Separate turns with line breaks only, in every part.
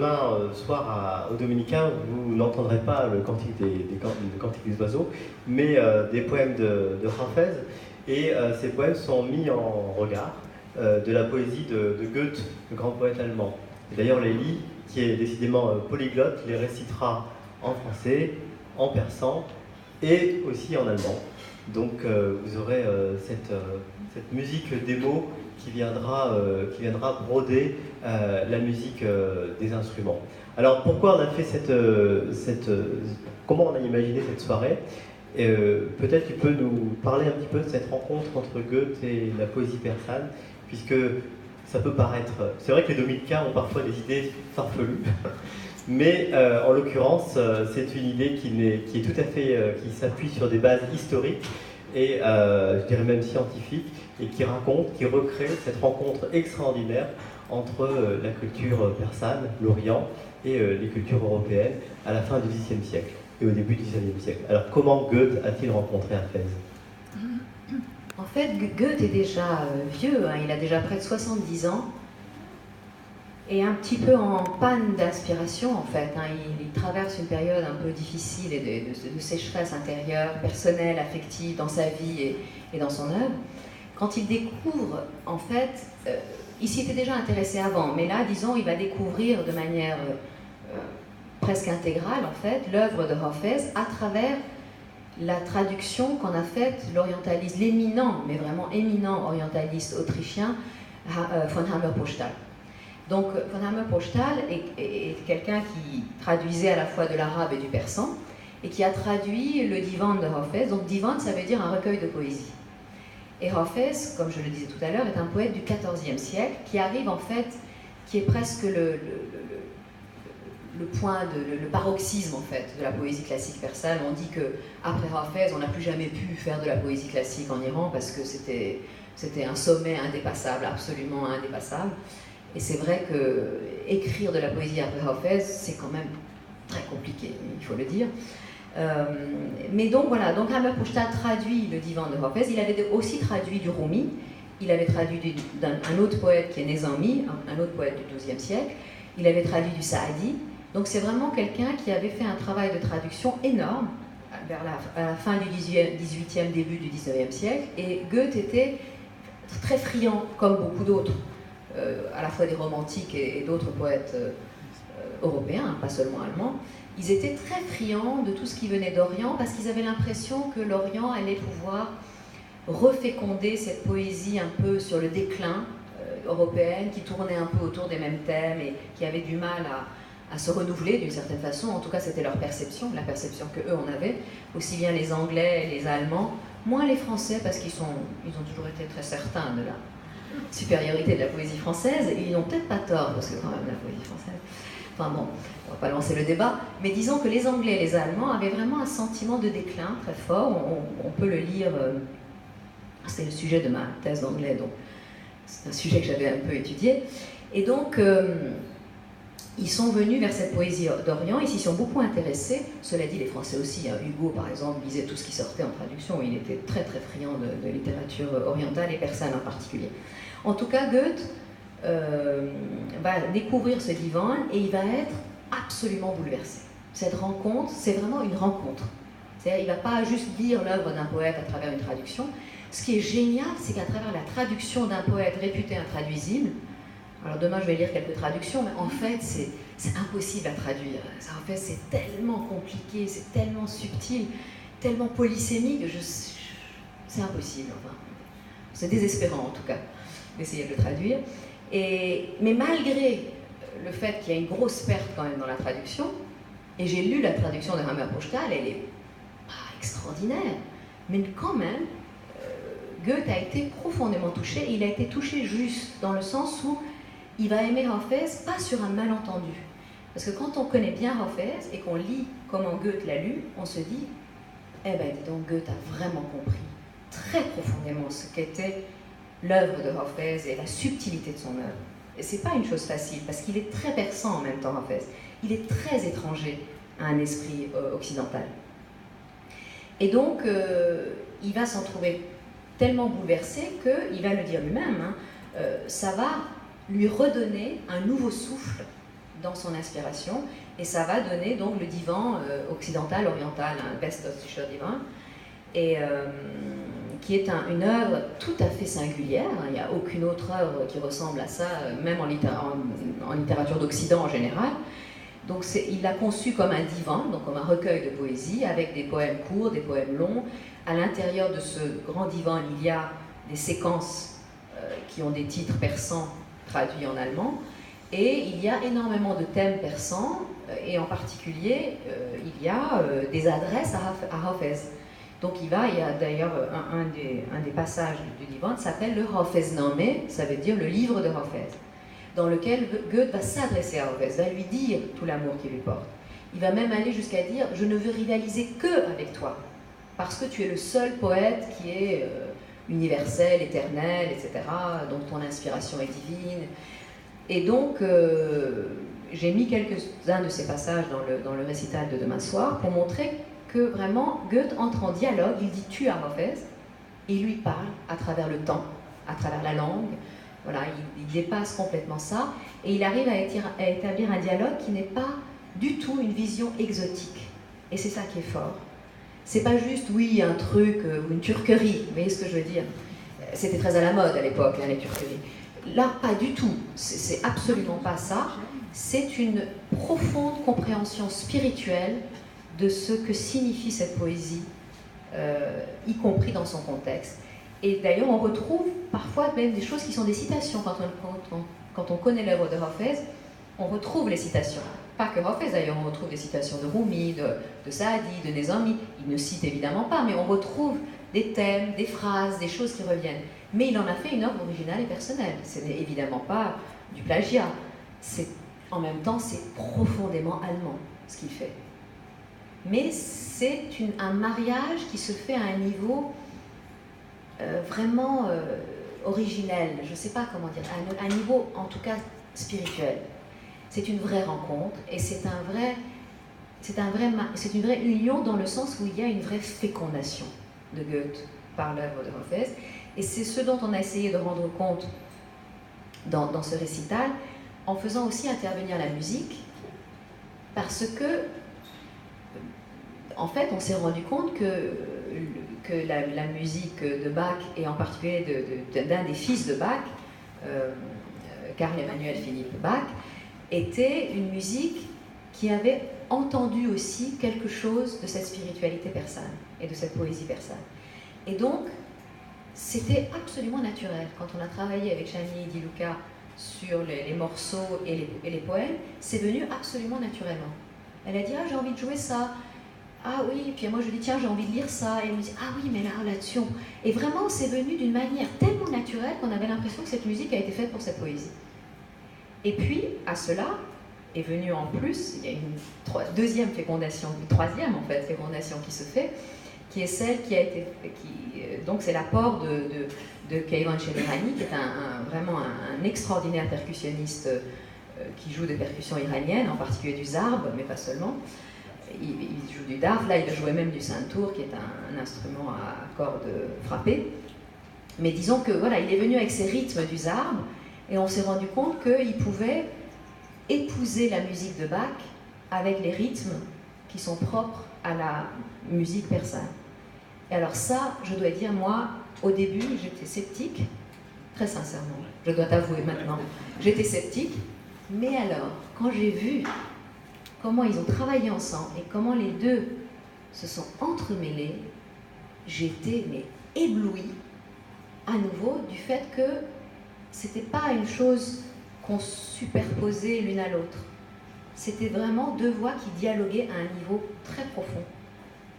Demain soir aux Dominicains, vous n'entendrez pas le cantique le cantique des oiseaux, mais des poèmes de Hafez. Et ces poèmes sont mis en regard de la poésie de Goethe, le grand poète allemand. Et d'ailleurs, Lélie, qui est décidément polyglotte, les récitera en français, en persan et aussi en allemand. Donc vous aurez cette musique des mots qui viendra broder la musique des instruments. Alors pourquoi on a fait comment on a imaginé cette soirée? Peut-être tu peux nous parler un petit peu de cette rencontre entre Goethe et la poésie persane, puisque ça peut paraître... C'est vrai que les Dominicains ont parfois des idées farfelues, mais en l'occurrence, c'est une idée qui est tout à fait... qui s'appuie sur des bases historiques et je dirais même scientifiques, et qui recrée cette rencontre extraordinaire entre la culture persane, l'Orient, et les cultures européennes à la fin du Xe siècle et au début du XIXe siècle. Alors comment Goethe a-t-il rencontré Hafez?
En fait, Goethe est déjà vieux, hein, il a déjà près de 70 ans, et un petit peu en panne d'inspiration en fait. Hein. Il traverse une période un peu difficile et de sécheresse intérieure, personnelle, affective dans sa vie et dans son œuvre. Quand il découvre, en fait, il s'y était déjà intéressé avant, mais là, disons, il va découvrir de manière presque intégrale, en fait, l'œuvre de Hafez à travers la traduction qu'en a faite l'orientaliste, l'éminent, mais vraiment éminent orientaliste autrichien, von Hammer-Posttal. Donc, von Hammer-Posttal est quelqu'un qui traduisait à la fois de l'arabe et du persan, et qui a traduit le divan de Hafez. Donc, divan, ça veut dire un recueil de poésie. Et Hafez, comme je le disais tout à l'heure, est un poète du XIVe siècle qui arrive en fait, qui est presque le point, le paroxysme en fait de la poésie classique persane. On dit qu'après Hafez, on n'a plus jamais pu faire de la poésie classique en Iran parce que c'était un sommet indépassable, absolument indépassable. Et c'est vrai que écrire de la poésie après Hafez, c'est quand même très compliqué, il faut le dire. Mais donc voilà, donc Hammer-Posttal traduit le divan de Hafez. Il avait aussi traduit du Rumi, il avait traduit d'un autre poète qui est Nezami, un autre poète du XIIe siècle, il avait traduit du Saadi. Donc c'est vraiment quelqu'un qui avait fait un travail de traduction énorme vers à la fin du XVIIIe, début du XIXe siècle. Et Goethe était très friand, comme beaucoup d'autres, à la fois des romantiques et d'autres poètes européens, pas seulement allemands. Ils étaient très friands de tout ce qui venait d'Orient parce qu'ils avaient l'impression que l'Orient allait pouvoir reféconder cette poésie un peu sur le déclin européenne qui tournait un peu autour des mêmes thèmes et qui avait du mal à se renouveler d'une certaine façon. En tout cas, c'était leur perception, la perception qu'eux en avaient, aussi bien les Anglais, les Allemands, moins les Français parce qu'ils ont toujours été très certains de la supériorité de la poésie française et ils n'ont peut-être pas tort parce que quand même la poésie française... Enfin bon, on ne va pas lancer le débat, mais disons que les Anglais et les Allemands avaient vraiment un sentiment de déclin très fort. On peut le lire, c'est le sujet de ma thèse d'anglais, donc c'est un sujet que j'avais un peu étudié. Et donc, ils sont venus vers cette poésie d'Orient, ils s'y sont beaucoup intéressés. Cela dit, les Français aussi, hein. Hugo par exemple lisait tout ce qui sortait en traduction, il était très très friand de littérature orientale et persane en particulier. En tout cas, Goethe va découvrir ce divan et il va être absolument bouleversé. Cette rencontre, c'est vraiment une rencontre. C'est-à-dire, il ne va pas juste lire l'œuvre d'un poète à travers une traduction. Ce qui est génial, c'est qu'à travers la traduction d'un poète réputé intraduisible, alors demain je vais lire quelques traductions, mais en fait c'est impossible à traduire. Ça, en fait, c'est tellement compliqué, c'est tellement subtil, tellement polysémique, c'est impossible. Enfin, c'est désespérant en tout cas d'essayer de le traduire. Mais malgré le fait qu'il y a une grosse perte quand même dans la traduction, et j'ai lu la traduction de Hammer-Posttal, elle est pas extraordinaire, mais quand même, Goethe a été profondément touché, et il a été touché juste dans le sens où il va aimer Hafez, pas sur un malentendu. Parce que quand on connaît bien Hafez et qu'on lit comment Goethe l'a lu, on se dit, eh ben dis donc, Goethe a vraiment compris très profondément ce qu'était l'œuvre de Hafez et la subtilité de son œuvre. Et c'est pas une chose facile, parce qu'il est très perçant en même temps, Hafez. Il est très étranger à un esprit occidental. Et donc, il va s'en trouver tellement bouleversé qu'il va le dire lui-même, hein, ça va lui redonner un nouveau souffle dans son inspiration, et ça va donner donc le divan occidental, oriental, un Westdeutscher Divan, et qui est une œuvre tout à fait singulière. Il n'y a aucune autre œuvre qui ressemble à ça, même en littérature d'Occident en général. Donc il l'a conçu comme un divan, donc comme un recueil de poésie, avec des poèmes courts, des poèmes longs. À l'intérieur de ce grand divan, il y a des séquences qui ont des titres persans traduits en allemand, et il y a énormément de thèmes persans, et en particulier, il y a des adresses à Hafez. Donc il y a d'ailleurs un des passages du divan qui s'appelle le Hafezname, ça veut dire le livre de Hafez, dans lequel Goethe va s'adresser à Hafez, va lui dire tout l'amour qu'il lui porte. Il va même aller jusqu'à dire « Je ne veux rivaliser que avec toi, parce que tu es le seul poète qui est universel, éternel, etc., dont ton inspiration est divine. » Et donc, j'ai mis quelques-uns de ces passages dans le récital de demain soir pour montrer que vraiment Goethe entre en dialogue, il dit tu à Hafez, et il lui parle à travers le temps, à travers la langue. Voilà, il dépasse complètement ça, et il arrive à établir un dialogue qui n'est pas du tout une vision exotique. Et c'est ça qui est fort. C'est pas juste, oui, un truc, ou une turquerie, vous voyez ce que je veux dire? C'était très à la mode à l'époque, hein, les turqueries. Là, pas du tout. C'est absolument pas ça. C'est une profonde compréhension spirituelle de ce que signifie cette poésie, y compris dans son contexte. Et d'ailleurs, on retrouve parfois même des choses qui sont des citations. Quand on connaît l'œuvre de Hafez, on retrouve les citations. Pas que Hafez d'ailleurs, on retrouve des citations de Rumi, de Saadi, de Nezami. Il ne cite évidemment pas, mais on retrouve des thèmes, des phrases, des choses qui reviennent. Mais il en a fait une œuvre originale et personnelle. Ce n'est évidemment pas du plagiat. En même temps, c'est profondément allemand, ce qu'il fait. Mais c'est un mariage qui se fait à un niveau vraiment originel, je ne sais pas comment dire, à un niveau en tout cas spirituel. C'est une vraie rencontre, et c'est une vraie union dans le sens où il y a une vraie fécondation de Goethe par l'œuvre de Hafez. Et c'est ce dont on a essayé de rendre compte dans ce récital, en faisant aussi intervenir la musique, parce que, en fait, on s'est rendu compte que la musique de Bach, et en particulier d'un des fils de Bach, Karl Emanuel Philipp Bach, était une musique qui avait entendu aussi quelque chose de cette spiritualité persane et de cette poésie persane. Et donc, c'était absolument naturel. Quand on a travaillé avec Shani Di Luca sur les morceaux et les poèmes, c'est venu absolument naturellement. Elle a dit « Ah, j'ai envie de jouer ça ». Ah oui, puis moi je dis tiens, j'ai envie de lire ça, et elle me dit ah oui, mais là-dessus. Et vraiment, c'est venu d'une manière tellement naturelle qu'on avait l'impression que cette musique a été faite pour cette poésie. Et puis, à cela est venu en plus, il y a une deuxième fécondation, une troisième en fait fécondation qui se fait, qui est celle qui a été, donc c'est l'apport de Keivan Shemirani, qui est vraiment un extraordinaire percussionniste qui joue des percussions iraniennes, en particulier du zarb, mais pas seulement. Il joue du darf, là il va jouer même du santour, qui est un instrument à cordes frappées. Mais disons que voilà, il est venu avec ses rythmes du zarb, et on s'est rendu compte qu'il pouvait épouser la musique de Bach avec les rythmes qui sont propres à la musique persane. Et alors ça, je dois dire, moi, au début, j'étais sceptique, très sincèrement, je dois t'avouer maintenant, j'étais sceptique, mais alors, quand j'ai vu comment ils ont travaillé ensemble et comment les deux se sont entremêlés, j'étais éblouie à nouveau du fait que c'était pas une chose qu'on superposait l'une à l'autre. C'était vraiment deux voix qui dialoguaient à un niveau très profond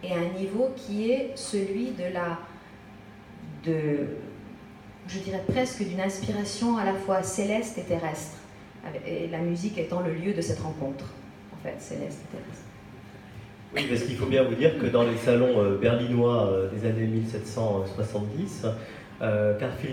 et à un niveau qui est celui je dirais presque d'une inspiration à la fois céleste et terrestre, et la musique étant le lieu de cette rencontre. Céleste et terrestre.
Oui, parce qu'il faut bien vous dire que dans les salons berlinois des années 1770, Carl Philipp